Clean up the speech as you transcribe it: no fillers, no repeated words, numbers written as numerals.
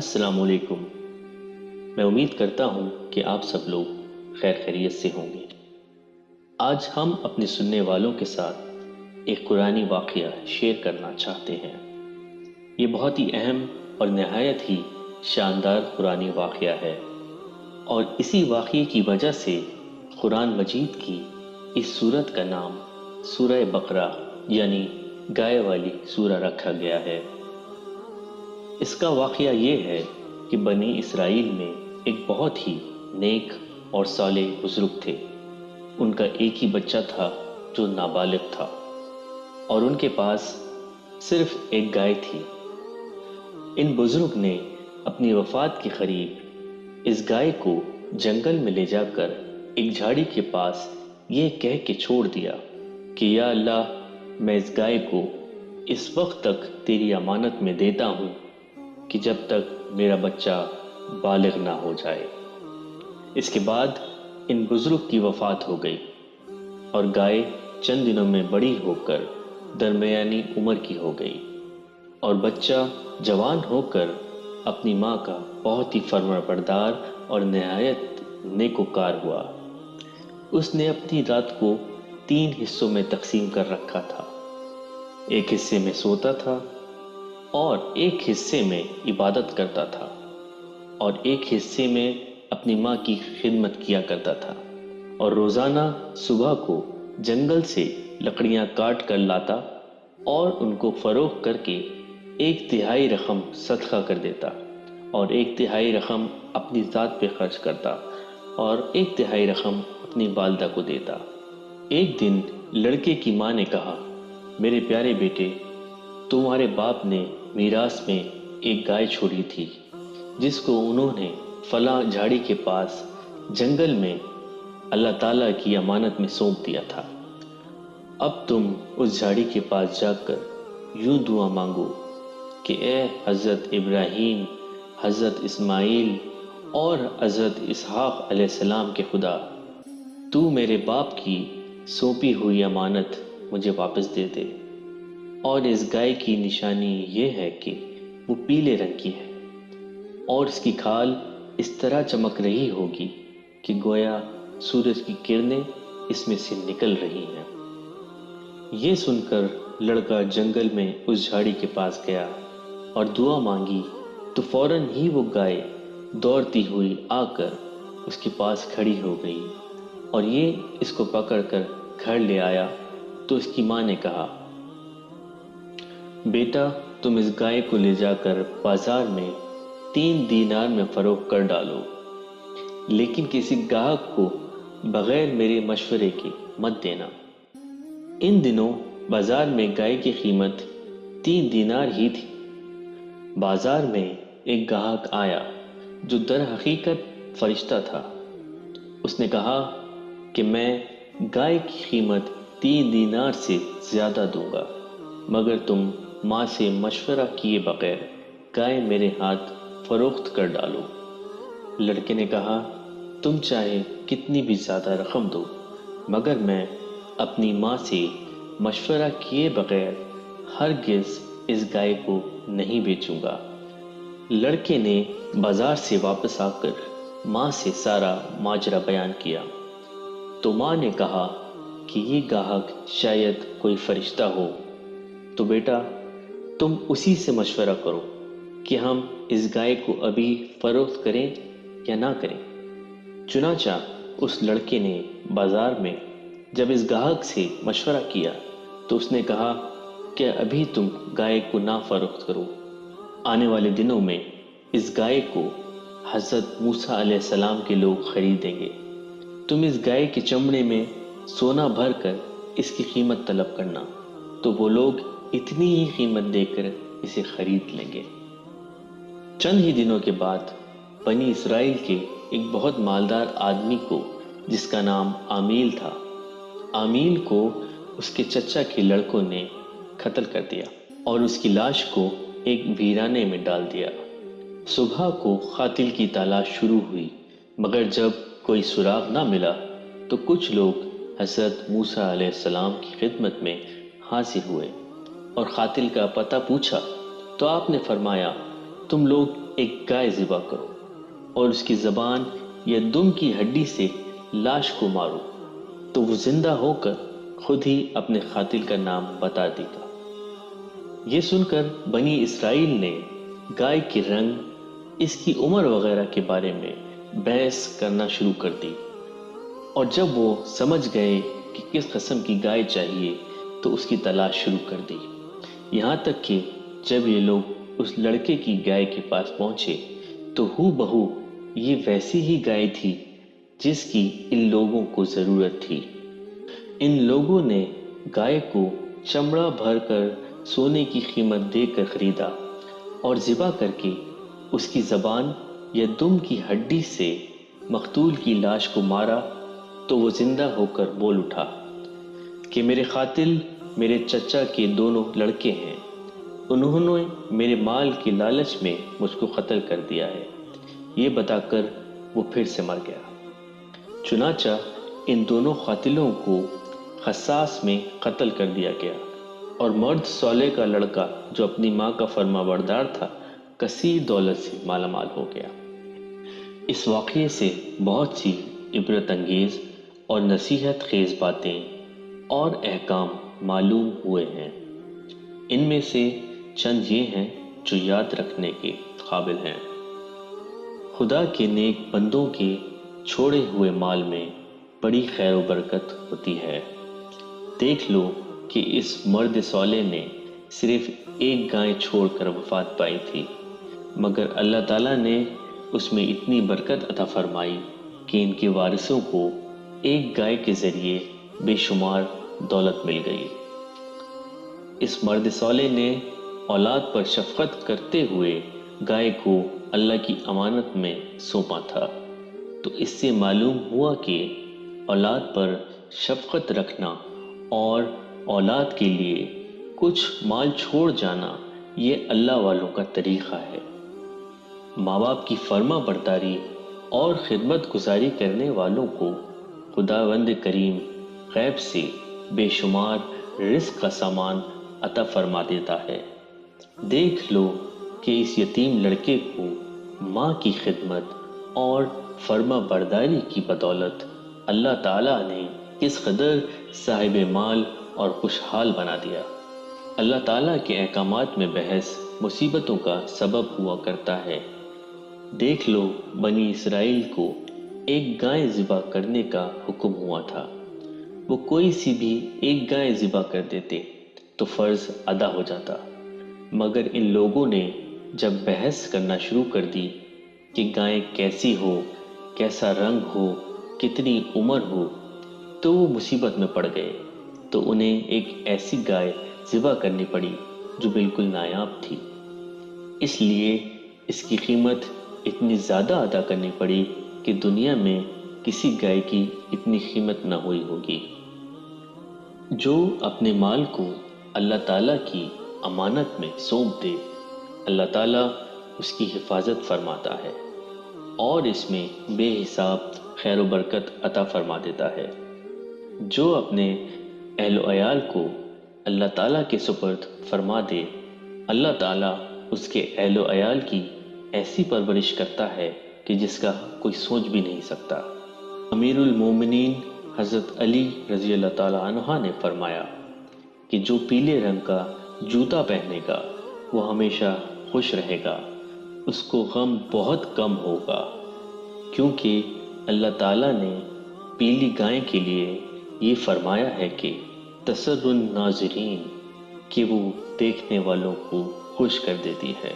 السلام علیکم۔ میں امید کرتا ہوں کہ آپ سب لوگ خیر خیریت سے ہوں گے۔ آج ہم اپنے سننے والوں کے ساتھ ایک قرآنی واقعہ شیئر کرنا چاہتے ہیں۔ یہ بہت ہی اہم اور نہایت ہی شاندار قرآنی واقعہ ہے، اور اسی واقعے کی وجہ سے قرآن مجید کی اس سورت کا نام سورہ بقرہ یعنی گائے والی سورہ رکھا گیا ہے۔ اس کا واقعہ یہ ہے کہ بنی اسرائیل میں ایک بہت ہی نیک اور صالح بزرگ تھے۔ ان کا ایک ہی بچہ تھا جو نابالغ تھا، اور ان کے پاس صرف ایک گائے تھی۔ ان بزرگ نے اپنی وفات کے قریب اس گائے کو جنگل میں لے جا کر ایک جھاڑی کے پاس یہ کہہ کے چھوڑ دیا کہ یا اللہ، میں اس گائے کو اس وقت تک تیری امانت میں دیتا ہوں کہ جب تک میرا بچہ بالغ نہ ہو جائے۔ اس کے بعد ان بزرگ کی وفات ہو گئی، اور گائے چند دنوں میں بڑی ہو کر درمیانی عمر کی ہو گئی، اور بچہ جوان ہو کر اپنی ماں کا بہت ہی فرمانبردار اور نہایت نیکوکار ہوا۔ اس نے اپنی رات کو 3 حصوں میں تقسیم کر رکھا تھا۔ ایک حصے میں سوتا تھا، اور ایک حصے میں عبادت کرتا تھا، اور ایک حصے میں اپنی ماں کی خدمت کیا کرتا تھا، اور روزانہ صبح کو جنگل سے لکڑیاں کاٹ کر لاتا اور ان کو فروخت کر کے 1/3 رقم صدقہ کر دیتا، اور 1/3 رقم اپنی ذات پہ خرچ کرتا، اور 1/3 رقم اپنی والدہ کو دیتا۔ ایک دن لڑکے کی ماں نے کہا، میرے پیارے بیٹے، تمہارے باپ نے میراث میں ایک گائے چھوڑی تھی، جس کو انہوں نے فلاں جھاڑی کے پاس جنگل میں اللہ تعالیٰ کی امانت میں سونپ دیا تھا۔ اب تم اس جھاڑی کے پاس جا کر یوں دعا مانگو کہ اے حضرت ابراہیم، حضرت اسماعیل اور حضرت اسحاق علیہ السلام کے خدا، تو میرے باپ کی سونپی ہوئی امانت مجھے واپس دے دے۔ اور اس گائے کی نشانی یہ ہے کہ وہ پیلے رنگ کی ہے، اور اس کی کھال اس طرح چمک رہی ہوگی کہ گویا سورج کی کرنیں اس میں سے نکل رہی ہیں۔ یہ سن کر لڑکا جنگل میں اس جھاڑی کے پاس گیا اور دعا مانگی، تو فوراً ہی وہ گائے دوڑتی ہوئی آ کر اس کے پاس کھڑی ہو گئی، اور یہ اس کو پکڑ کر گھر لے آیا۔ تو اس کی ماں نے کہا، بیٹا، تم اس گائے کو لے جا کر بازار میں 3 دینار میں فروخت کر ڈالو، لیکن کسی گاہک کو بغیر میرے مشورے کے مت دینا۔ ان دنوں بازار میں گائے کی قیمت 3 دینار ہی تھی۔ بازار میں ایک گاہک آیا جو در حقیقت فرشتہ تھا۔ اس نے کہا کہ میں گائے کی قیمت 3 دینار سے زیادہ دوں گا، مگر تم ماں سے مشورہ کیے بغیر گائے میرے ہاتھ فروخت کر ڈالو۔ لڑکے نے کہا، تم چاہے کتنی بھی زیادہ رقم دو، مگر میں اپنی ماں سے مشورہ کیے بغیر ہرگز اس گائے کو نہیں بیچوں گا۔ لڑکے نے بازار سے واپس آ کر ماں سے سارا ماجرا بیان کیا، تو ماں نے کہا کہ یہ گاہک شاید کوئی فرشتہ ہو، تو بیٹا تم اسی سے مشورہ کرو کہ ہم اس گائے کو ابھی فروخت کریں یا نہ کریں۔ چنانچہ اس لڑکے نے بازار میں جب اس گاہک سے مشورہ کیا تو اس نے کہا کہ ابھی تم گائے کو نہ فروخت کرو، آنے والے دنوں میں اس گائے کو حضرت موسیٰ علیہ السلام کے لوگ خریدیں گے۔ تم اس گائے کے چمڑے میں سونا بھر کر اس کی قیمت طلب کرنا، تو وہ لوگ اتنی ہی قیمت دے کر اسے خرید لیں گے۔ چند ہی دنوں کے بعد بنی اسرائیل کے ایک بہت مالدار آدمی کو، جس کا نام عامیل تھا، عامیل کو اس کے چچا کے لڑکوں نے قتل کر دیا اور اس کی لاش کو ایک ویرانے میں ڈال دیا۔ صبح کو قاتل کی تلاش شروع ہوئی، مگر جب کوئی سراغ نہ ملا تو کچھ لوگ حضرت موسیٰ علیہ السلام کی خدمت میں حاضر ہوئے اور قاتل کا پتہ پوچھا، تو آپ نے فرمایا، تم لوگ ایک گائے ذبح کرو اور اس کی زبان یا دم کی ہڈی سے لاش کو مارو، تو وہ زندہ ہو کر خود ہی اپنے قاتل کا نام بتا دے گا۔ یہ سن کر بنی اسرائیل نے گائے کے رنگ، اس کی عمر وغیرہ کے بارے میں بحث کرنا شروع کر دی، اور جب وہ سمجھ گئے کہ کس قسم کی گائے چاہیے تو اس کی تلاش شروع کر دی، یہاں تک کہ جب یہ لوگ اس لڑکے کی گائے کے پاس پہنچے تو ہو بہو یہ ویسی ہی گائے تھی جس کی ان لوگوں کو ضرورت تھی۔ ان لوگوں نے گائے کو چمڑا بھر کر سونے کی قیمت دے کر خریدا اور ذبح کر کے اس کی زبان یا دم کی ہڈی سے مقتول کی لاش کو مارا، تو وہ زندہ ہو کر بول اٹھا کہ میرے قاتل میرے چچا کے دونوں لڑکے ہیں، انہوں نے میرے مال کے لالچ میں مجھ کو قتل کر دیا ہے۔ یہ بتا کر وہ پھر سے مر گیا۔ چنانچہ ان دونوں قاتلوں کو قصاص میں قتل کر دیا گیا، اور مرد صالح کا لڑکا جو اپنی ماں کا فرما بردار تھا کثیر دولت سے مالا مال ہو گیا۔ اس واقعے سے بہت سی عبرت انگیز اور نصیحت خیز باتیں اور احکام معلوم ہوئے ہیں۔ ان میں سے چند یہ ہیں جو یاد رکھنے کے قابل ہیں۔ خدا کے نیک بندوں کے چھوڑے ہوئے مال میں بڑی خیر و برکت ہوتی ہے۔ دیکھ لو کہ اس مرد صالح نے صرف ایک گائے چھوڑ کر وفات پائی تھی، مگر اللہ تعالیٰ نے اس میں اتنی برکت عطا فرمائی کہ ان کے وارثوں کو ایک گائے کے ذریعے بے شمار دولت مل گئی۔ اس مرد صالح نے اولاد پر شفقت کرتے ہوئے گائے کو اللہ کی امانت میں سونپا تھا، تو اس سے معلوم ہوا کہ اولاد پر شفقت رکھنا اور اولاد کے لیے کچھ مال چھوڑ جانا یہ اللہ والوں کا طریقہ ہے۔ ماں باپ کی فرما برداری اور خدمت گزاری کرنے والوں کو خداوند کریم غیب سے بے شمار رزق کا سامان عطا فرما دیتا ہے۔ دیکھ لو کہ اس یتیم لڑکے کو ماں کی خدمت اور فرما برداری کی بدولت اللہ تعالیٰ نے کس قدر صاحب مال اور خوشحال بنا دیا۔ اللہ تعالیٰ کے احکامات میں بحث مصیبتوں کا سبب ہوا کرتا ہے۔ دیکھ لو بنی اسرائیل کو ایک گائے ذبح کرنے کا حکم ہوا تھا، وہ کوئی سی بھی ایک گائے ذبح کر دیتے تو فرض ادا ہو جاتا، مگر ان لوگوں نے جب بحث کرنا شروع کر دی کہ گائے کیسی ہو، کیسا رنگ ہو، کتنی عمر ہو، تو وہ مصیبت میں پڑ گئے، تو انہیں ایک ایسی گائے ذبح کرنی پڑی جو بالکل نایاب تھی، اس لیے اس کی قیمت اتنی زیادہ ادا کرنی پڑی کہ دنیا میں کسی گائے کی اتنی قیمت نہ ہوئی ہوگی۔ جو اپنے مال کو اللہ تعالیٰ کی امانت میں سونپ دے، اللہ تعالیٰ اس کی حفاظت فرماتا ہے اور اس میں بے حساب خیر و برکت عطا فرما دیتا ہے۔ جو اپنے اہل و عیال کو اللہ تعالیٰ کے سپرد فرما دے، اللہ تعالیٰ اس کے اہل و عیال کی ایسی پرورش کرتا ہے کہ جس کا کوئی سوچ بھی نہیں سکتا۔ امیر المومنین حضرت علی رضی اللہ تعالیٰ عنہ نے فرمایا کہ جو پیلے رنگ کا جوتا پہنے گا وہ ہمیشہ خوش رہے گا، اس کو غم بہت کم ہوگا، کیونکہ اللہ تعالیٰ نے پیلی گائے کے لیے یہ فرمایا ہے کہ تسر الناظرین، کہ وہ دیکھنے والوں کو خوش کر دیتی ہے۔